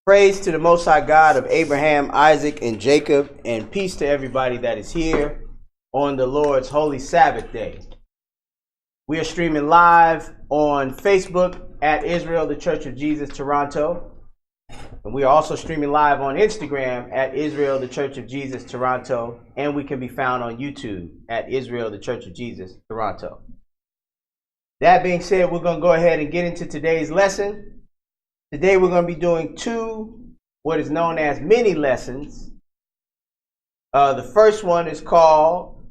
Praise to the Most High God of Abraham, Isaac, and Jacob, and peace to everybody that is here on the Lord's Holy Sabbath Day. We are streaming live on Facebook at Israel, the Church of Jesus, Toronto. And we are also streaming live on Instagram at Israel, the Church of Jesus, Toronto. And we can be found on YouTube at Israel, the Church of Jesus, Toronto. That being said, we're going to go ahead and get into today's lesson. Today we're going to be doing what is known as mini lessons. The first one is called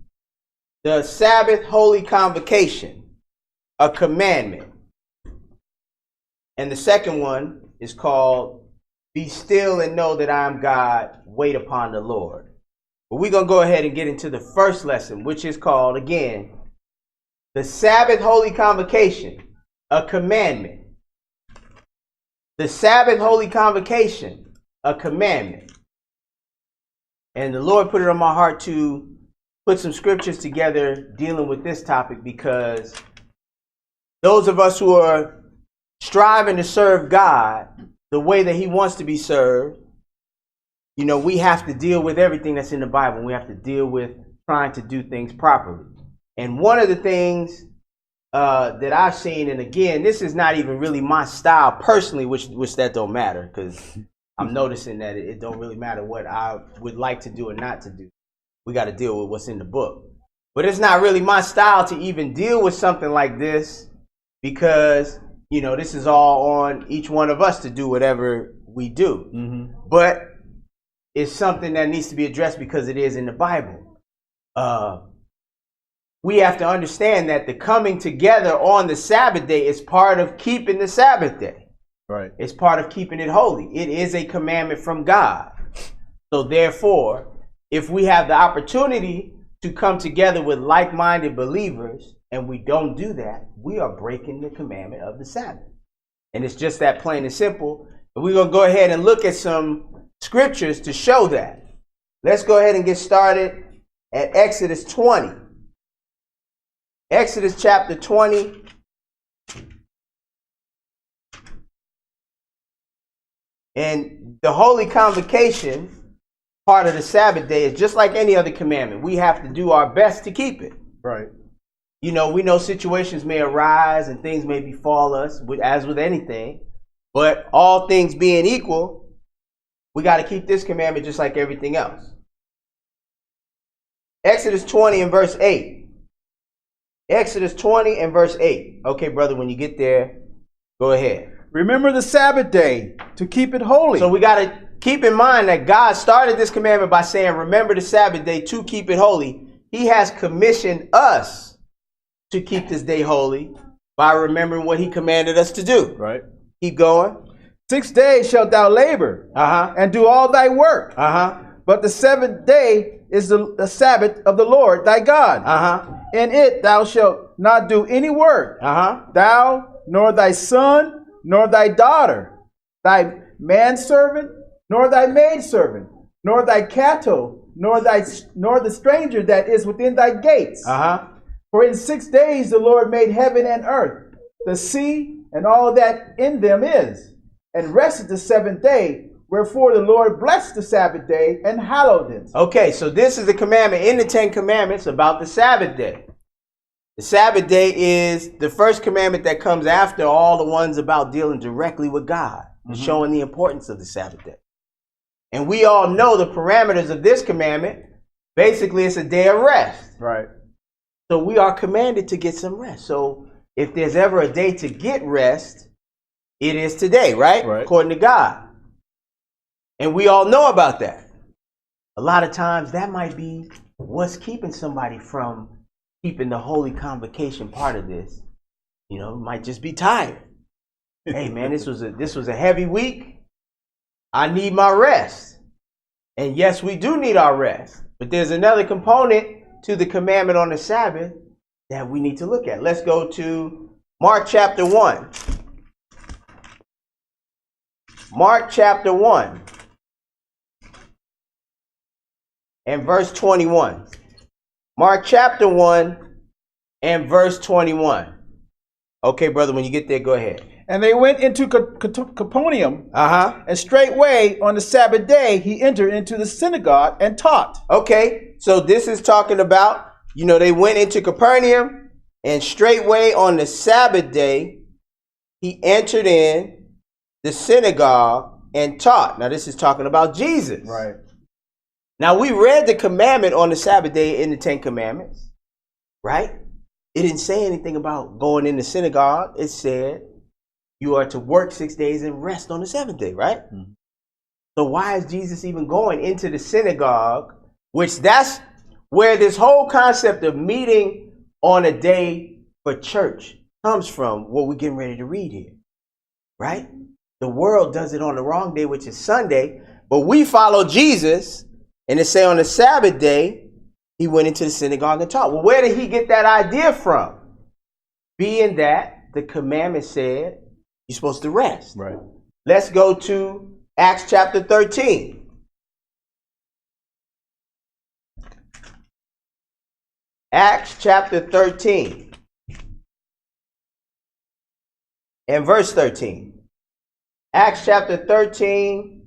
the Sabbath Holy Convocation, a commandment. And the second one is called Be Still and Know That I Am God, Wait Upon the Lord. But we're going to go ahead and get into the first lesson, which is called, again, the Sabbath Holy Convocation, a commandment. The Sabbath Holy Convocation, a commandment. And the Lord put it on my heart to put some scriptures together dealing with this topic, because those of us who are striving to serve God the way that He wants to be served, you know, we have to deal with everything that's in the Bible. We have to deal with trying to do things properly. And one of the things that I've seen, and again, this is not even really my style personally, which that don't matter, because I'm noticing that it don't really matter what I would like to do or not to do. We got to deal with what's in the book. But it's not really my style to even deal with something like this, because, you know, this is all on each one of us to do whatever we do. Mm-hmm. But it's something that needs to be addressed because it is in the Bible. We have to understand that the coming together on the Sabbath day is part of keeping the Sabbath day. Right. It's part of keeping it holy. It is a commandment from God. So therefore, if we have the opportunity to come together with like-minded believers and we don't do that, we are breaking the commandment of the Sabbath. And it's just that plain and simple. And we're going to go ahead and look at some scriptures to show that. Let's go ahead and get started at Exodus 20. Exodus chapter 20. And the Holy Convocation, part of the Sabbath day, is just like any other commandment. We have to do our best to keep it. Right. You know, we know situations may arise and things may befall us, as with anything. But all things being equal, we got to keep this commandment just like everything else. Exodus 20 and verse 8. Exodus 20 and verse 8. Okay, brother, when you get there, go ahead. Remember the Sabbath day to keep it holy. So we got to keep in mind that God started this commandment by saying, remember the Sabbath day to keep it holy. He has commissioned us to keep this day holy by remembering what He commanded us to do. Right. Keep going. 6 days shalt thou labor and do all thy work. But the seventh day is the Sabbath of the Lord thy God. In it thou shalt not do any work, thou, nor thy son, nor thy daughter, thy manservant, nor thy maidservant, nor thy cattle, nor the stranger that is within thy gates. For in 6 days the Lord made heaven and earth, the sea, and all that in them is, and rested the seventh day. Wherefore the Lord blessed the Sabbath day and hallowed it. Okay, so this is the commandment in the 10 Commandments about the Sabbath day. The Sabbath day is the first commandment that comes after all the ones about dealing directly with God and showing the importance of the Sabbath day. And we all know the parameters of this commandment. Basically, it's a day of rest. Right. So we are commanded to get some rest. So if there's ever a day to get rest, it is today, right? According to God. And we all know about that. A lot of times that might be what's keeping somebody from keeping the Holy Convocation part of this. You know, might just be tired. Hey man, this was a heavy week. I need my rest. And yes, we do need our rest. But there's another component to the commandment on the Sabbath that we need to look at. Let's go to Mark chapter 1. Mark chapter 1. And verse 21. Mark chapter 1 and verse 21. Okay, brother, when you get there, go ahead. And they went into Capernaum. And straightway on the Sabbath day he entered into the synagogue and taught. Okay, so this is talking about, they went into Capernaum, and straightway on the Sabbath day he entered in the synagogue and taught. Now this is talking about Jesus. Right. Now we read the commandment on the Sabbath day in the 10 Commandments, right? It didn't say anything about going in the synagogue. It said you are to work 6 days and rest on the seventh day, right? Mm-hmm. So why is Jesus even going into the synagogue, which that's where this whole concept of meeting on a day for church comes from, what we're getting ready to read here, right? The world does it on the wrong day, which is Sunday, but we follow Jesus, and it say on the Sabbath day, he went into the synagogue and taught. Well, where did he get that idea from? Being that the commandment said you're supposed to rest. Right. Let's go to Acts chapter 13. Acts chapter 13 and verse 13. Acts chapter 13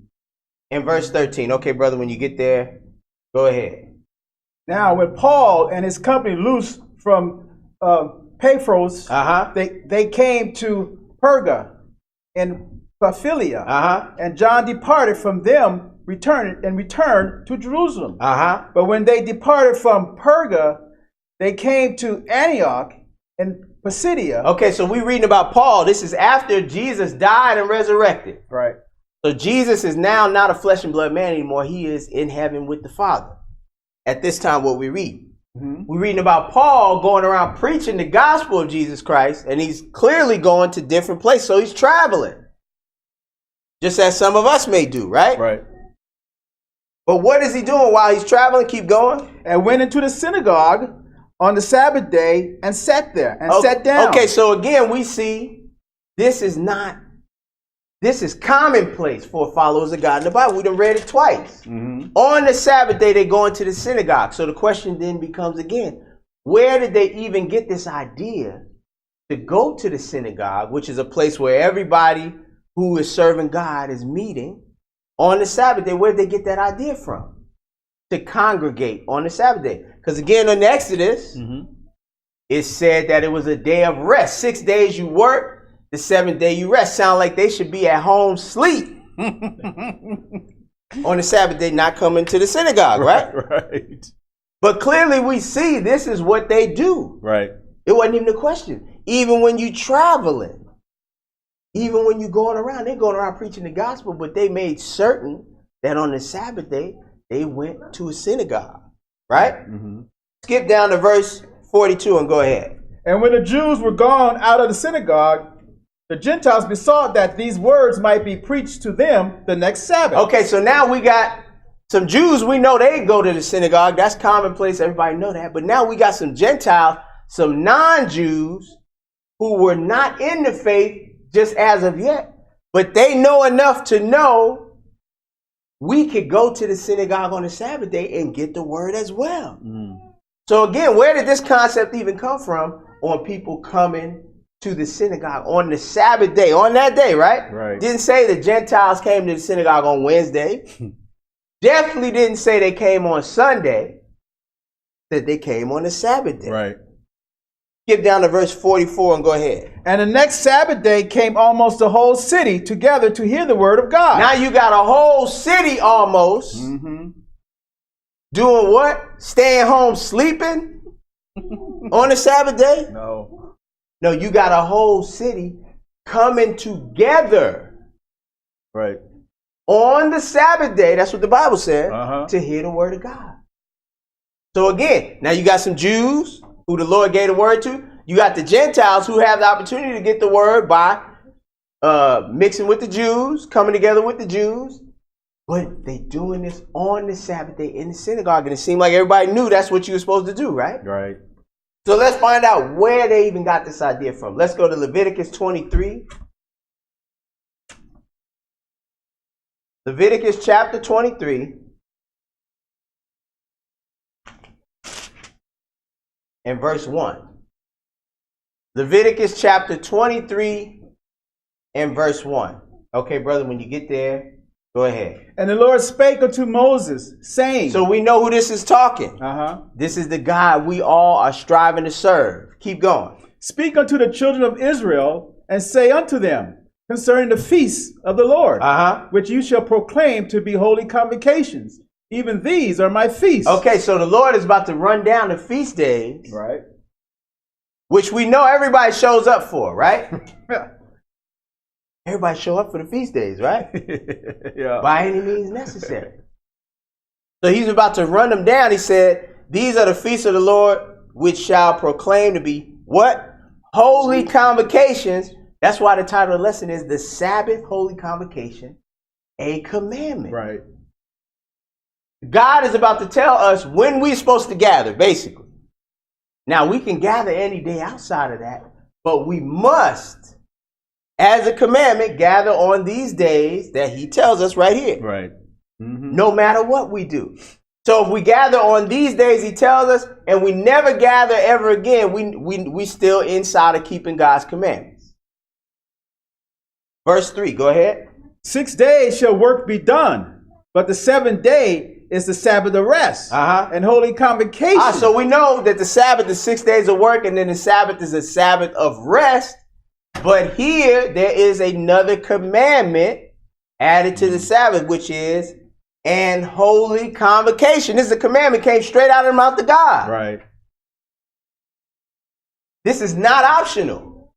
and verse 13. Okay, brother, when you get there, go ahead. Now, when Paul and his company loosed from Paphos, they came to Perga in Pamphylia, and John departed from them, returned to Jerusalem. But when they departed from Perga, they came to Antioch in Pisidia. Okay, so we're reading about Paul. This is after Jesus died and resurrected. Right. So Jesus is now not a flesh and blood man anymore. He is in heaven with the Father. At this time, what we read. We're reading about Paul going around preaching the gospel of Jesus Christ, and he's clearly going to different places. So he's traveling, just as some of us may do, right? Right. But what is he doing while he's traveling? Keep going. And went into the synagogue on the Sabbath day and sat there and sat down. Okay, so again, we see this is commonplace for followers of God in the Bible. We done read it twice. On the Sabbath day, they go into the synagogue. So the question then becomes again, where did they even get this idea to go to the synagogue, which is a place where everybody who is serving God is meeting on the Sabbath day? Where did they get that idea from? To congregate on the Sabbath day. Because again, in Exodus, it said that it was a day of rest. 6 days you work, the seventh day you rest. Sound like they should be at home sleep on the Sabbath day, not coming to the synagogue, right? Right. But clearly we see this is what they do. Right. It wasn't even a question. Even when you traveling, even when you going around, they're going around preaching the gospel, but they made certain that on the Sabbath day, they went to a synagogue, right? Skip down to verse 42 and go ahead. And when the Jews were gone out of the synagogue, the Gentiles besought that these words might be preached to them the next Sabbath. Okay, so now we got some Jews. We know they go to the synagogue. That's commonplace. Everybody know that. But now we got some Gentiles, some non-Jews who were not in the faith just as of yet. But they know enough to know we could go to the synagogue on the Sabbath day and get the word as well. So again, where did this concept even come from on people coming to the synagogue on the Sabbath day, on that day, right? Right. Didn't say the Gentiles came to the synagogue on Wednesday. Definitely didn't say they came on Sunday. That they came on the Sabbath day. Right. Skip down to verse 44 and go ahead. And the next Sabbath day came almost the whole city together to hear the word of God. Now you got a whole city almost doing what? Staying home sleeping on the Sabbath day? No, you got a whole city coming together. Right. On the Sabbath day, that's what the Bible said, to hear the word of God. So again, now you got some Jews who the Lord gave the word to. You got the Gentiles who have the opportunity to get the word by mixing with the Jews, coming together with the Jews. But they doing this on the Sabbath day in the synagogue. And it seemed like everybody knew that's what you were supposed to do, right? Right. So let's find out where they even got this idea from. Let's go to Leviticus 23. Leviticus chapter 23. And verse 1. Leviticus chapter 23 and verse 1. Okay, brother, when you get there, go ahead. And the Lord spake unto Moses, saying. So we know who this is talking. This is the God we all are striving to serve. Keep going. Speak unto the children of Israel, and say unto them, concerning the feasts of the Lord, which you shall proclaim to be holy convocations. Even these are my feasts. Okay, so the Lord is about to run down the feast days. Right. Which we know everybody shows up for, right? Everybody show up for the feast days, right? Yeah. By any means necessary. So he's about to run them down. He said, these are the feasts of the Lord, which shall proclaim to be what? Holy convocations. That's why the title of the lesson is the Sabbath Holy Convocation, a commandment. Right. God is about to tell us when we're supposed to gather, basically. Now, we can gather any day outside of that, but we must, as a commandment, gather on these days that he tells us right here. Right. No matter what we do. So if we gather on these days he tells us, and we never gather ever again, we still inside of keeping God's commandments. Verse 3, go ahead. 6 days shall work be done, but the 7th day is the Sabbath of rest and holy convocation. So we know that the Sabbath is 6 days of work, and then the Sabbath is a Sabbath of rest. But here there is another commandment added to the Sabbath, which is an holy convocation. This is a commandment, came straight out of the mouth of God. Right. This is not optional.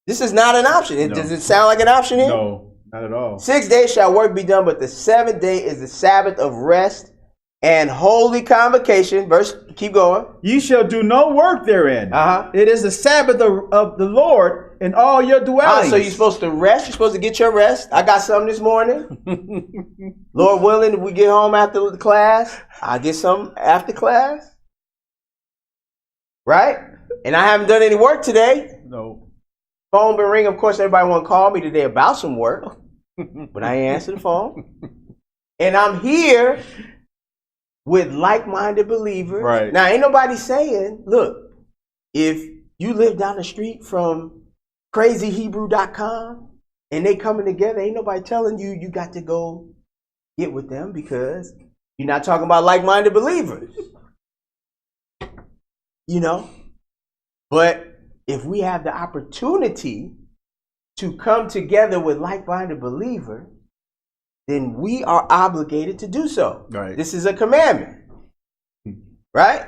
This is not an option. No. Does it sound like an option here? No, not at all. 6 days shall work be done, but the 7th day is the Sabbath of rest and holy convocation. Verse, keep going. Ye shall do no work therein. It is the Sabbath of the Lord in all your dwellings. So you're supposed to rest. You're supposed to get your rest. I got something this morning. Lord willing, if we get home after the class, I'll get some after class. Right? And I haven't done any work today. No. Phone been ringing. Of course, everybody want to call me today about some work. But I ain't answer the phone. And I'm here with like-minded believers. Right. Now, ain't nobody saying, look, if you live down the street from crazyhebrew.com and they coming together, ain't nobody telling you you got to go get with them, because you're not talking about like-minded believers. You know? But if we have the opportunity to come together with like-minded believers, then we are obligated to do so. Right. This is a commandment. Right?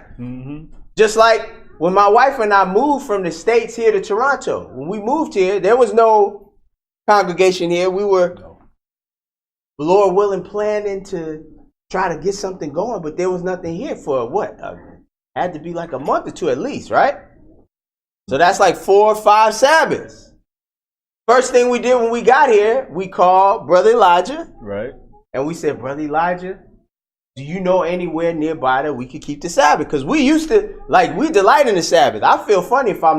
Just like when my wife and I moved from the States here to Toronto. When we moved here, there was no congregation here. We were, Lord willing, planning to try to get something going, but there was nothing here for what? Had to be like a month or two at least, right? So that's like 4 or 5 Sabbaths. First thing we did when we got here, we called Brother Elijah. Right. And we said, Brother Elijah, do you know anywhere nearby that we could keep the Sabbath? Because we used to, we delight in the Sabbath. I feel funny if I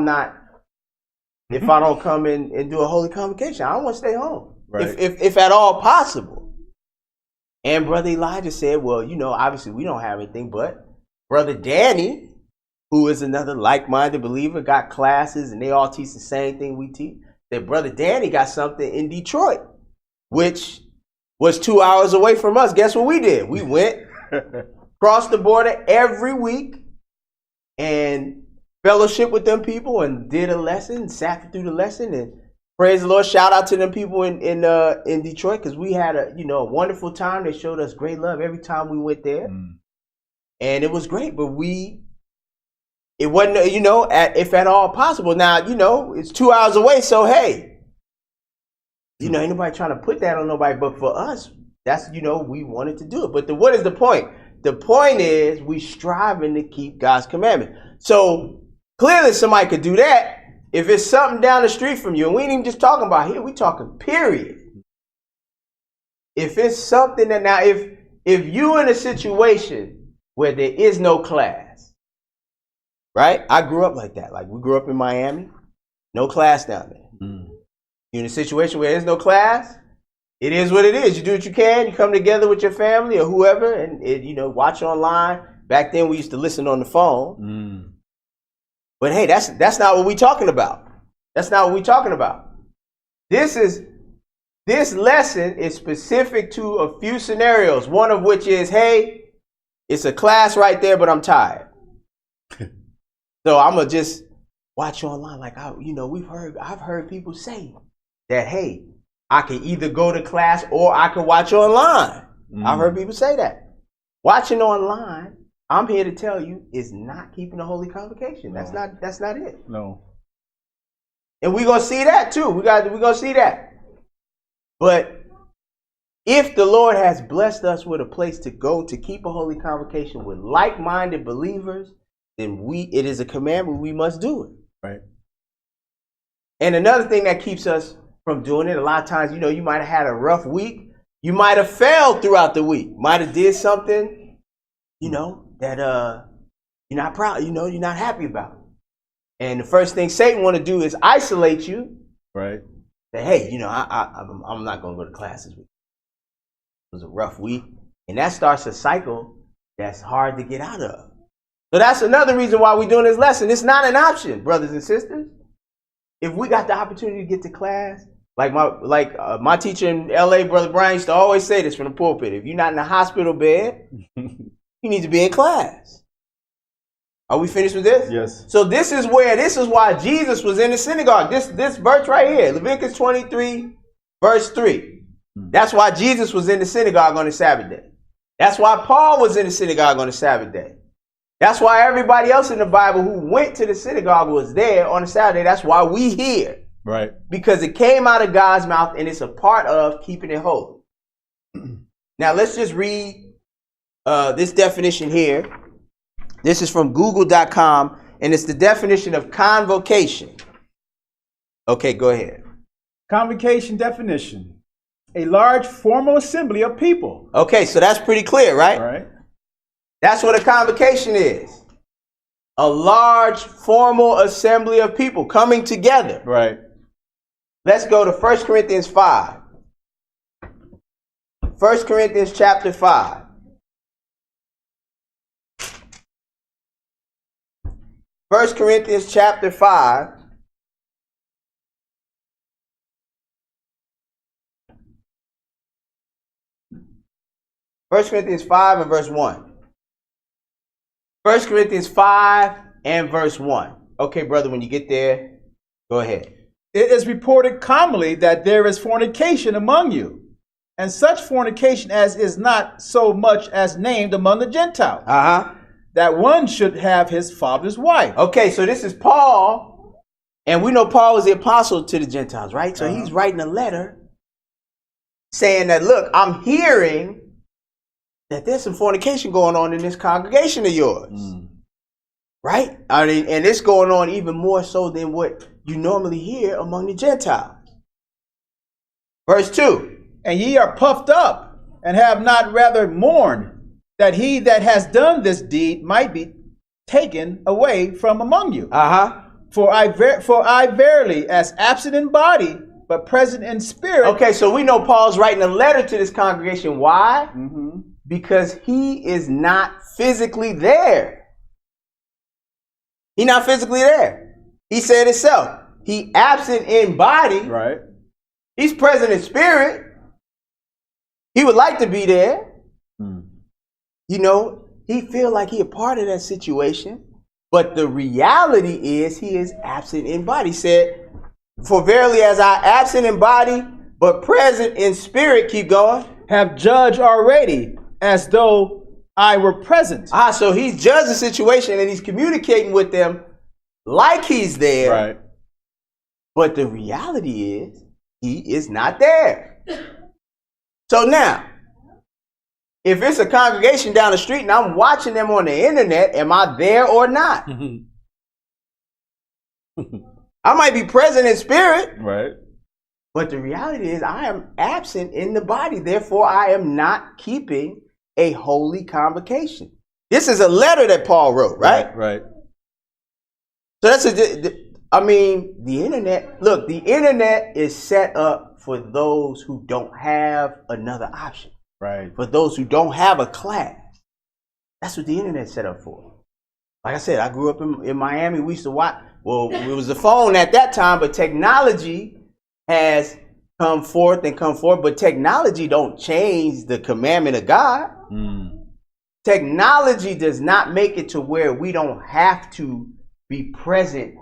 don't come in and do a holy convocation. I don't want to stay home. Right. If at all possible. And Brother Elijah said, well, obviously we don't have anything, but Brother Danny, who is another like-minded believer, got classes and they all teach the same thing we teach. That Brother Danny got something in Detroit, which was 2 hours away from us. Guess what we did? We went across the border every week and fellowship with them people and did a lesson, sat through the lesson, and praise the Lord. Shout out to them people in Detroit, because we had a wonderful time. They showed us great love every time we went there, and it was great. But it wasn't, if at all possible. Now, it's 2 hours away, so hey, ain't nobody trying to put that on nobody. But for us, that's, we wanted to do it. But what is the point? The point is we striving to keep God's commandment. So clearly somebody could do that if it's something down the street from you. And we ain't even just talking about here. We talking period. If it's something that now, if you in a situation where there is no class, right? I grew up like that. Like, we grew up in Miami, no class down there. You're in a situation where there's no class, it is what it is. You do what you can. You come together with your family or whoever and watch online. Back then we used to listen on the phone. But hey, that's not what we're talking about. That's not what we're talking about. This lesson is specific to a few scenarios. One of which is, hey, it's a class right there, but I'm tired. So I'm gonna just watch online. Like I've heard people say that, hey, I can either go to class or I can watch online. I've heard people say that. Watching online, I'm here to tell you, is not keeping the Holy Convocation. No. That's not it. No. And we're gonna see that too. We're gonna see that. But if the Lord has blessed us with a place to go to keep a Holy Convocation with like-minded believers, then it is a commandment, we must do it. Right. And another thing that keeps us from doing it, a lot of times, you might have had a rough week. You might have failed throughout the week. Might have did something, that you're not proud, you're not happy about. And the first thing Satan want to do is isolate you. Right. Say, hey, I'm not going to go to class this week. It was a rough week. And that starts a cycle that's hard to get out of. So that's another reason why we're doing this lesson. It's not an option, brothers and sisters. If we got the opportunity to get to class, like my teacher in LA, Brother Brian, used to always say this from the pulpit. If you're not in a hospital bed, you need to be in class. Are we finished with this? Yes. So this is why Jesus was in the synagogue. This verse right here, Leviticus 23, verse 3. That's why Jesus was in the synagogue on the Sabbath day. That's why Paul was in the synagogue on the Sabbath day. That's why everybody else in the Bible who went to the synagogue was there on the Sabbath day. That's why we here. Right. Because it came out of God's mouth and it's a part of keeping it holy. Now let's just read this definition here. This is from google.com and it's the definition of convocation. Okay, go ahead. Convocation definition. A large formal assembly of people. Okay, so that's pretty clear, right? All right. That's what a convocation is. A large formal assembly of people coming together. Right. Let's go to 1 Corinthians 5. 1 Corinthians chapter 5. 1 Corinthians chapter 5. First Corinthians 5 and verse 1. 1 Corinthians 5 and verse 1. Okay, brother, when you get there, go ahead. It is reported commonly that there is fornication among you, and such fornication as is not so much as named among the Gentiles, that one should have his father's wife. Okay, so this is Paul, and we know Paul was the apostle to the Gentiles, right? So he's writing a letter saying that, look, I'm hearing that there's some fornication going on in this congregation of yours. Right? I mean, and it's going on even more so than what you normally hear among the Gentiles. Verse 2. And ye are puffed up, and have not rather mourned, that he that has done this deed might be taken away from among you. For I verily, as absent in body, but present in spirit. Okay, so we know Paul's writing a letter to this congregation. Why? Because he is not physically there. He's not physically there. He said himself. He absent in body. Right. He's present in spirit. He would like to be there. He feel like he a part of that situation. But the reality is he is absent in body. He said, for verily as I absent in body, but present in spirit, keep going, have judged already as though I were present. So he's judged the situation and he's communicating with them like he's there. Right. But the reality is he is not there. So now, if it's a congregation down the street and I'm watching them on the internet, am I there or not? I might be present in spirit. Right. But the reality is I am absent in the body. Therefore, I am not keeping a holy convocation. This is a letter that Paul wrote, right? Right. So that's the internet. Look, the internet is set up for those who don't have another option. Right. For those who don't have a class. That's what the internet's set up for. Like I said, I grew up in Miami. We used to watch. Well, it was the phone at that time, but technology has come forth, but technology don't change the commandment of God. Technology does not make it to where we don't have to be present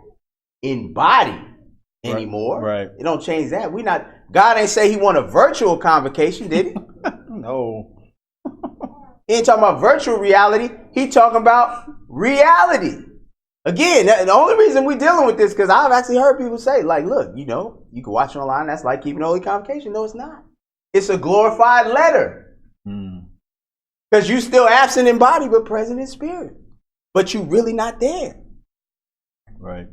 in body anymore. Right. It don't change that. God ain't say he want a virtual convocation, did he? No. He ain't talking about virtual reality. He talking about reality. Again, the only reason we're dealing with this, because I've actually heard people say, like, look, you can watch it online. That's like keeping holy convocation. No, it's not. It's a glorified letter. Because you still absent in body, but present in spirit. But you really not there. Right.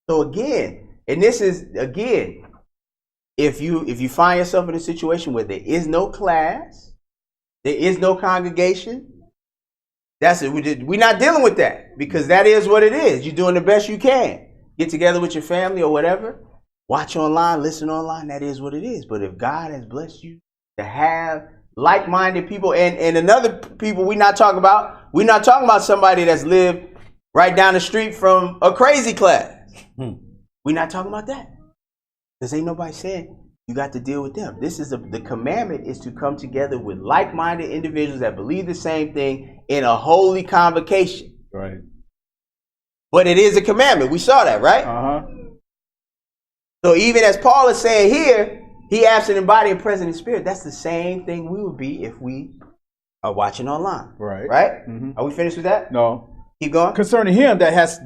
So again, and this is, again, if you find yourself in a situation where there is no class, there is no congregation, that's it. We're not dealing with that, because that is what it is. You're doing the best you can. Get together with your family or whatever. Watch online, listen online. That is what it is. But if God has blessed you to have like-minded people and another people we're not talking about somebody that's lived right down the street from a crazy class. We're not talking about that. Because ain't nobody saying you got to deal with them. This is the commandment is to come together with like-minded individuals that believe the same thing in a holy convocation. Right. But it is a commandment. We saw that, right? So even as Paul is saying here, he absent in body and present in spirit. That's the same thing we would be if we are watching online. Right. Right? Are we finished with that? No. Keep going. Concerning him that has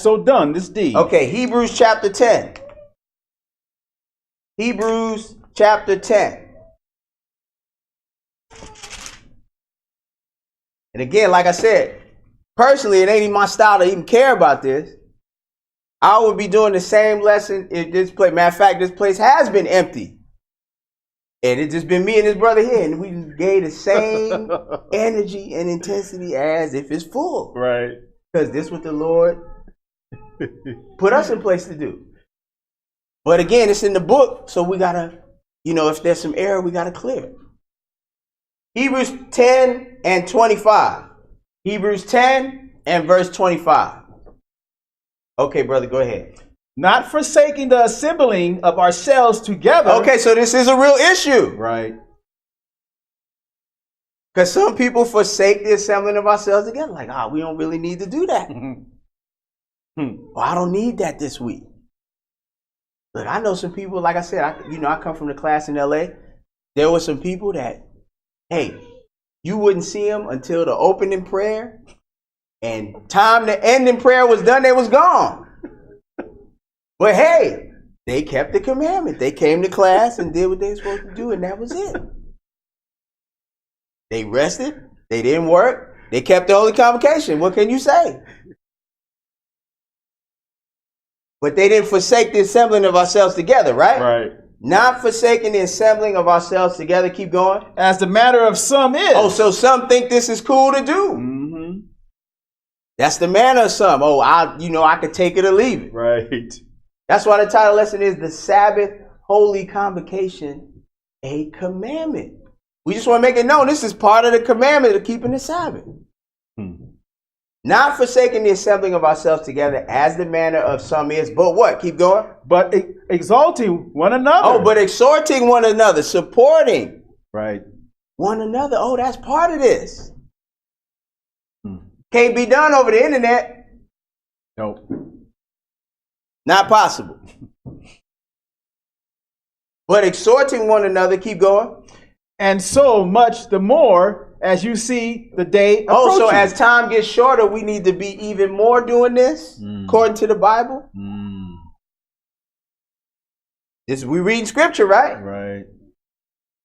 so done this deed. Okay, Hebrews chapter 10. Hebrews chapter 10. And again, like I said, personally, it ain't even my style to even care about this. I would be doing the same lesson if this place, matter of fact, this place has been empty. And it's just been me and this brother here, and we gave the same energy and intensity as if it's full. Right. Because this is what the Lord put us in place to do. But again, it's in the book, so we gotta, if there's some error, we gotta clear it. Hebrews 10 and 25. Hebrews 10 and verse 25. Okay, brother, go ahead. Not forsaking the assembling of ourselves together. Okay, so this is a real issue. Right. Because some people forsake the assembling of ourselves together. Like, we don't really need to do that. Well, I don't need that this week. Look, I know some people, like I said, I come from the class in LA. There were some people that, hey, you wouldn't see them until the opening prayer. And time the ending prayer was done, they was gone. But hey, they kept the commandment. They came to class and did what they were supposed to do, and that was it. They rested. They didn't work. They kept the holy convocation. What can you say? But they didn't forsake the assembling of ourselves together, right? Right. Not forsaking the assembling of ourselves together. Keep going. As the matter of some is. Oh, so some think this is cool to do. That's the manner of some. Oh, I could take it or leave it. Right. That's why the title lesson is the Sabbath Holy Convocation, a commandment. We just want to make it known this is part of the commandment of keeping the Sabbath. Not forsaking the assembling of ourselves together as the manner of some is, but what? Keep going. But exalting one another. Oh, but exhorting one another, supporting. Right. One another. Oh, that's part of this. Can't be done over the internet. Nope. Not possible. But exhorting one another, keep going. And so much the more as you see the day approaching. Oh, so as time gets shorter, we need to be even more doing this, according to the Bible. We reading scripture, right? Right.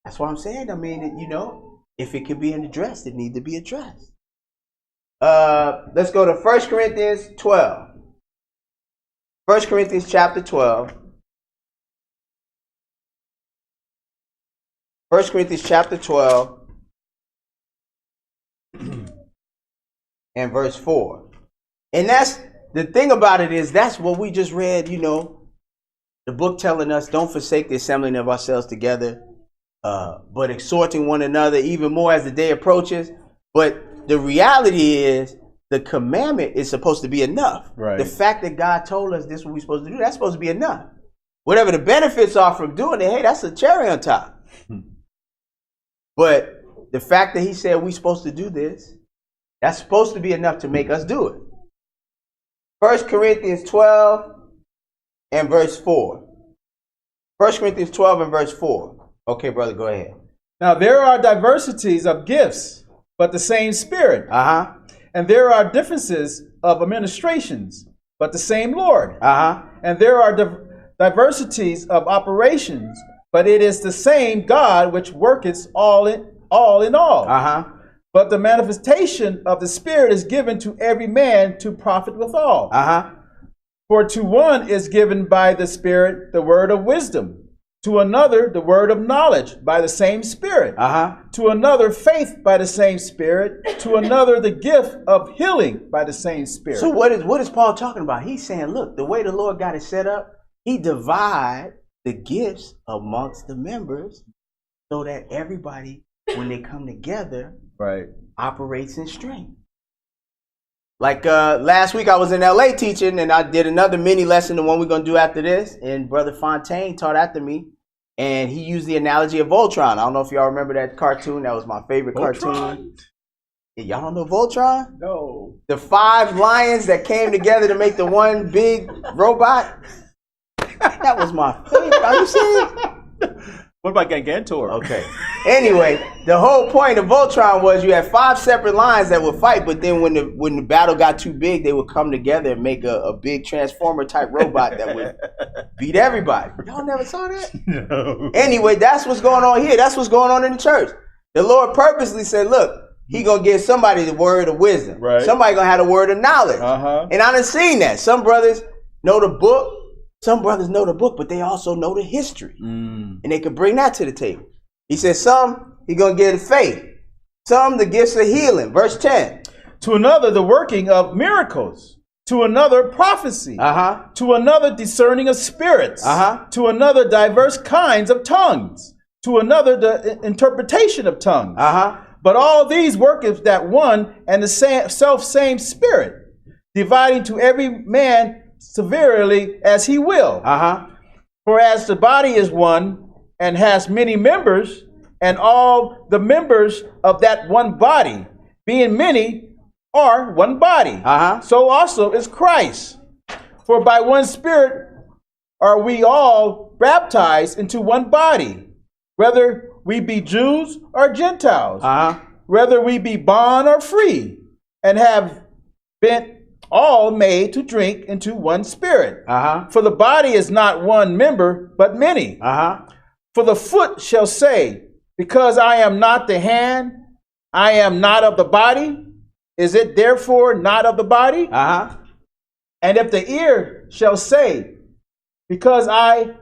That's what I'm saying. I mean, if it can be addressed, it needs to be addressed. Let's go to 1 Corinthians 12. 1 Corinthians chapter 12. 1 Corinthians chapter 12 and verse 4. And that's the thing about it is that's what we just read, the book telling us don't forsake the assembling of ourselves together, but exhorting one another even more as the day approaches. But the reality is the commandment is supposed to be enough. Right. The fact that God told us this is what we're supposed to do, that's supposed to be enough. Whatever the benefits are from doing it, hey, that's a cherry on top. But the fact that he said we're supposed to do this, that's supposed to be enough to make us do it. 1 Corinthians 12 and verse 4. 1 Corinthians 12 and verse 4. Okay, brother, go ahead. Now there are diversities of gifts, but the same Spirit. Uh-huh. And there are differences of administrations, but the same Lord. Uh-huh. And there are diversities of operations, but it is the same God which worketh all in all. Uh-huh. But the manifestation of the Spirit is given to every man to profit withal. Uh-huh. For to one is given by the Spirit the word of wisdom, to another the word of knowledge by the same Spirit, Uh-huh. to another faith by the same Spirit, to another the gift of healing by the same Spirit. So what is Paul talking about? He's saying, look, the way the Lord got it set up, he divide the gifts amongst the members so that everybody, when they come together, right, operates in strength. Like last week I was in LA teaching, and I did another mini lesson, the one we're going to do after this, and Brother Fontaine taught after me, and he used the analogy of Voltron. I don't know if y'all remember that cartoon. That was my favorite cartoon. Y'all don't know Voltron? No. The 5 lions that came together to make the one big robot? That was my favorite. Are you serious? What about Gangantor? Okay. Anyway, the whole point of Voltron was you had 5 separate lines that would fight, but then when the battle got too big, they would come together and make a big transformer type robot that would beat everybody. Y'all never saw that? No. Anyway, that's what's going on here. That's what's going on in the church. The Lord purposely said, look, he gonna give somebody the word of wisdom. Right. Somebody gonna have the word of knowledge. Uh-huh. And I done seen that. Some brothers know the book. Some brothers know the book, but they also know the history. And they can bring that to the table. He says some, he going to give the faith. Some, the gifts of healing. Verse 10. To another, the working of miracles. To another, prophecy. Uh-huh. To another, discerning of spirits. Uh-huh. To another, diverse kinds of tongues. To another, the interpretation of tongues. Uh-huh. But all these worketh that one and the same Spirit, dividing to every man severely as he will. Uh-huh. For as the body is one and has many members, and all the members of that one body, being many, are one body, Uh-huh. so also is Christ. For by one Spirit are we all baptized into one body, whether we be Jews or Gentiles, Uh-huh. whether we be bond or free, and have been all made to drink into one Spirit. Uh-huh. For the body is not one member, but many. Uh-huh. For the foot shall say, because I am not the hand, I am not of the body. Is it therefore not of the body? Uh-huh. And if the ear shall say, because I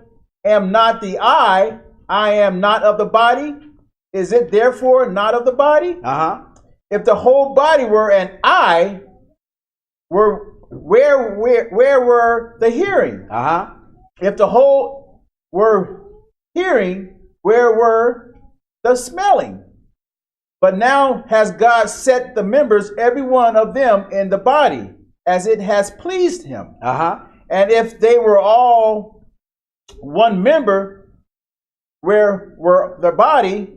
am not the eye, I am not of the body. Is it therefore not of the body? Uh-huh. If the whole body were an eye, where were the hearing? Uh-huh. If the whole were hearing, where were the smelling? But now has God set the members, every one of them, in the body, as it has pleased him. Uh-huh. And if they were all one member, where were the body?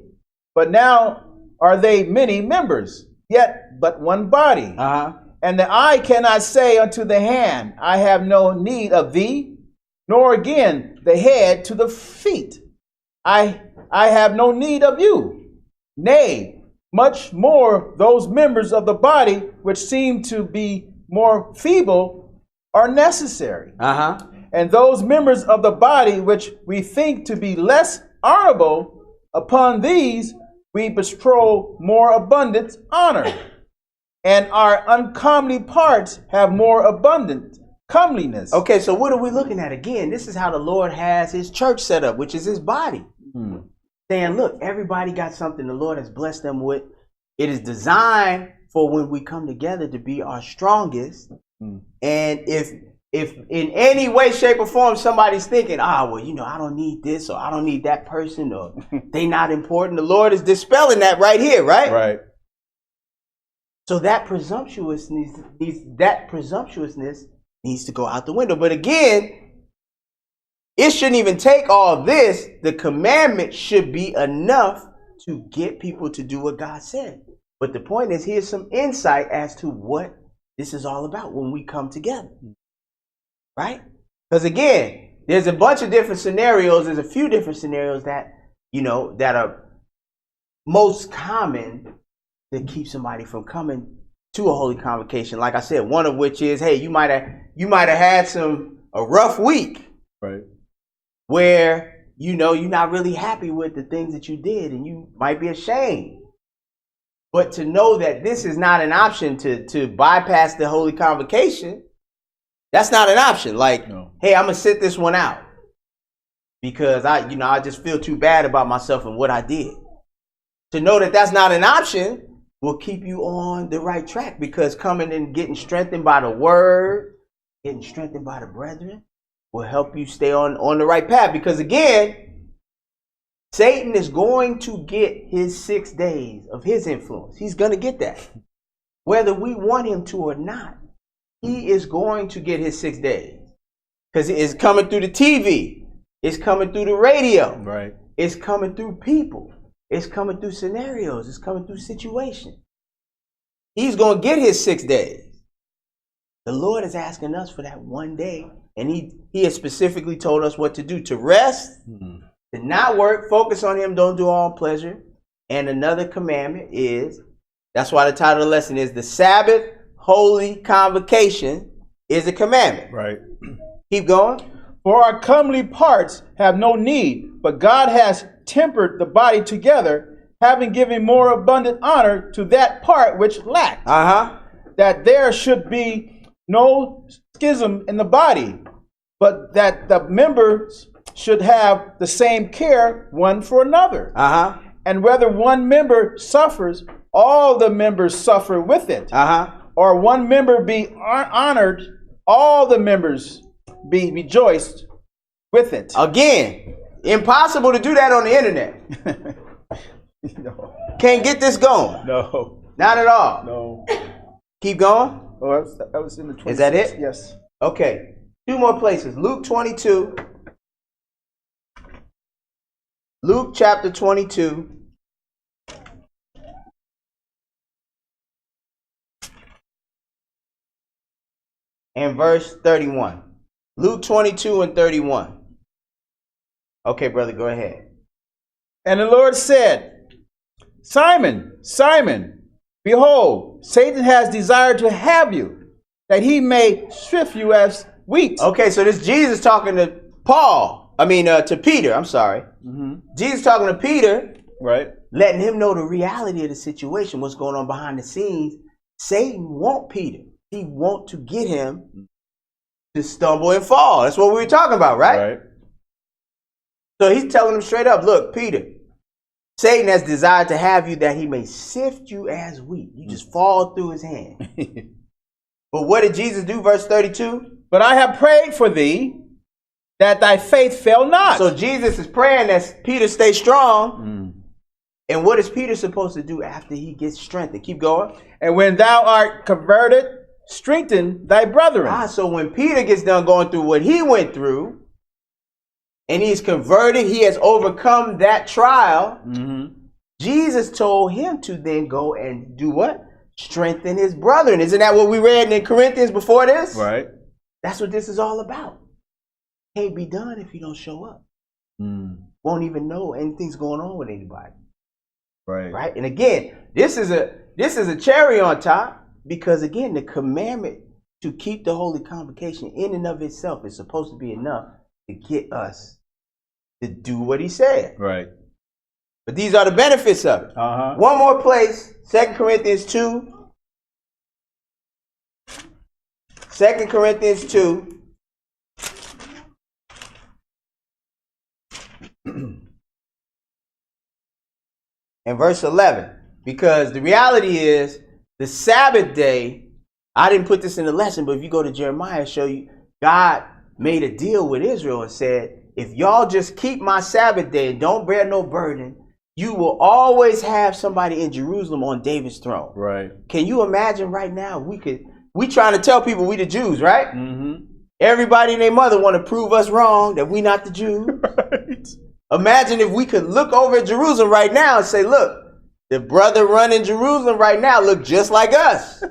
But now are they many members, yet but one body. Uh-huh. And the eye cannot say unto the hand, I have no need of thee, nor again the head to the feet, I have no need of you. Nay, much more those members of the body which seem to be more feeble are necessary. Uh-huh. And those members of the body which we think to be less honorable, upon these we bestow more abundant honor. And our uncomely parts have more abundant comeliness. Okay, so what are we looking at? Again, this is how the Lord has his church set up, which is his body. Saying, look, everybody got something the Lord has blessed them with. It is designed for when we come together to be our strongest. And if in any way, shape, or form somebody's thinking, well, I don't need this, or I don't need that person, or they not important, the Lord is dispelling that right here, right? Right. So that presumptuousness needs to go out the window. But again, it shouldn't even take all this. The commandment should be enough to get people to do what God said. But the point is, here's some insight as to what this is all about when we come together. Right? Because again, there's a bunch of different scenarios. There's a few different scenarios that, that are most common to keep somebody from coming to a holy convocation. Like I said, one of which is, hey, you might have had a rough week. Right. Where, you're not really happy with the things that you did and you might be ashamed. But to know that this is not an option to bypass the holy convocation, that's not an option. Like, no. Hey, I'm going to sit this one out because I just feel too bad about myself and what I did. To know that that's not an option will keep you on the right track, because coming and getting strengthened by the word, getting strengthened by the brethren, will help you stay on the right path. Because again, Satan is going to get his 6 days of his influence. He's going to get that. Whether we want him to or not, he is going to get his 6 days. Because it's coming through the TV. It's coming through the radio. Right. It's coming through people. It's coming through scenarios. It's coming through situations. He's going to get his 6 days. The Lord is asking us for that one day. And he has specifically told us what to do. To rest, to not work, focus on him, don't do all pleasure. And another commandment is, that's why the title of the lesson is the Sabbath Holy Convocation is a commandment. Right. Keep going. For our comely parts have no need, but God has tempered the body together, having given more abundant honor to that part which lacked. That there should be no schism in the body, but that the members should have the same care one for another. And whether one member suffers, all the members suffer with it. Or one member be honored, all the members be rejoiced with it. Again, impossible to do that on the internet. No. Can't get this going. No. Not at all. No. Keep going. Oh, that was in the 26th. Is that it? Yes. Okay. 2 more places. Luke 22. Luke chapter 22. And verse 31. Luke 22 and 31. Okay, brother, go ahead. And the Lord said, Simon, Simon, behold, Satan has desired to have you, that he may sift you as wheat. Okay, so this Jesus talking to to Peter, I'm sorry. Jesus talking to Peter, right? Letting him know the reality of the situation, what's going on behind the scenes. Satan wants Peter. He wants to get him to stumble and fall. That's what we were talking about, right? So he's telling him straight up, look, Peter, Satan has desired to have you that he may sift you as wheat. You just fall through his hand. But what did Jesus do? Verse 32. But I have prayed for thee that thy faith fail not. So Jesus is praying that Peter stay strong. And what is Peter supposed to do after he gets strengthened? Keep going. And when thou art converted, strengthen thy brethren. So when Peter gets done going through what he went through, and he's converted, he has overcome that trial. Jesus told him to then go and do what? Strengthen his brethren. Isn't that what we read in Corinthians before this? Right. That's what this is all about. Can't be done if you don't show up. Won't even know anything's going on with anybody. Right. And again, this is a cherry on top, because again, the commandment to keep the holy convocation in and of itself is supposed to be enough to get us to do what he said. Right. But these are the benefits of it. One more place, 2 Corinthians 2. 2 Corinthians 2. And verse 11. Because the reality is, the Sabbath day, I didn't put this in the lesson, but if you go to Jeremiah, show you, God made a deal with Israel and said, if y'all just keep my Sabbath day and don't bear no burden, you will always have somebody in Jerusalem on David's throne. Right. Can you imagine right now? We trying to tell people we the Jews, right? And Everybody and their mother want to prove us wrong, that we not the Jews. Right. Imagine if we could look over at Jerusalem right now and say, look, the brother running Jerusalem right now look just like us.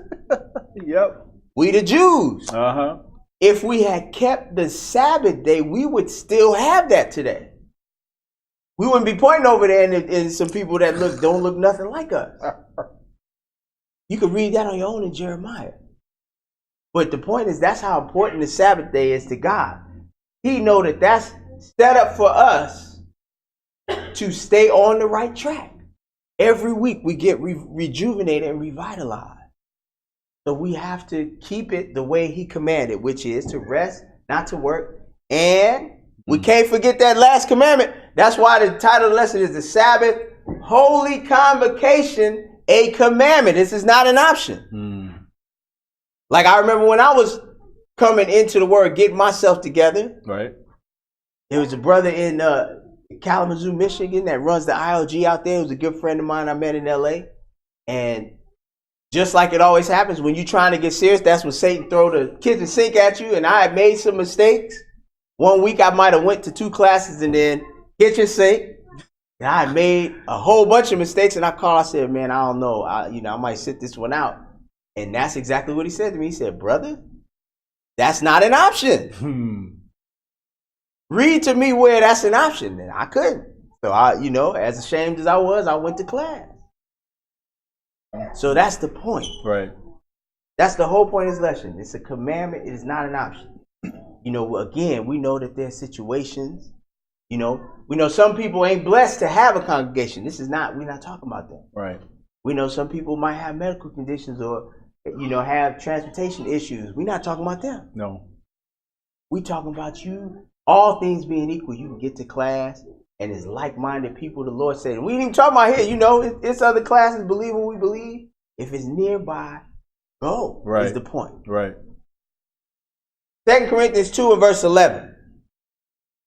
Yep. We the Jews. Uh-huh. If we had kept the Sabbath day, we would still have that today. We wouldn't be pointing over there and some people that don't look nothing like us. You could read that on your own in Jeremiah. But the point is, that's how important the Sabbath day is to God. He know that that's set up for us to stay on the right track. Every week we get rejuvenated and revitalized. So we have to keep it the way he commanded, which is to rest, not to work. And we can't forget that last commandment. That's why the title of the lesson is the Sabbath, Holy Convocation, a commandment. This is not an option. Like I remember when I was coming into the word, getting myself together. Right. There was a brother in Kalamazoo, Michigan that runs the ILG out there. He was a good friend of mine I met in LA. And just like it always happens, when you're trying to get serious, that's when Satan throw the kitchen sink at you. And I had made some mistakes. One week I might have went to 2 classes and then kitchen sink. And I had made a whole bunch of mistakes. And I said, man, I don't know. I might sit this one out. And that's exactly what he said to me. He said, brother, that's not an option. Read to me where that's an option. And I couldn't. So as ashamed as I was, I went to class. So that's the point. Right. That's the whole point of this lesson. It's a commandment. It is not an option. Again, we know that there's situations. We know some people ain't blessed to have a congregation. We're not talking about that. Right. We know some people might have medical conditions or, have transportation issues. We're not talking about them. No. We talking about you. All things being equal, you can get to class and it's like-minded people. The Lord said, we ain't even talking about here. It's other classes. Believe what we believe. If it's nearby, go. Right. Is the point. Right. 2 Corinthians 2 and verse 11.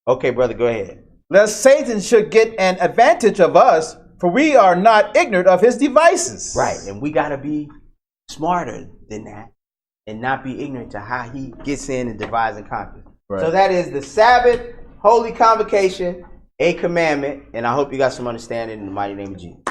Okay, brother, go ahead. Lest Satan should get an advantage of us, for we are not ignorant of his devices. Right, and we got to be smarter than that and not be ignorant to how he gets in and divides and conquers. Right. So that is the Sabbath, Holy Convocation, a commandment, and I hope you got some understanding in the mighty name of Jesus.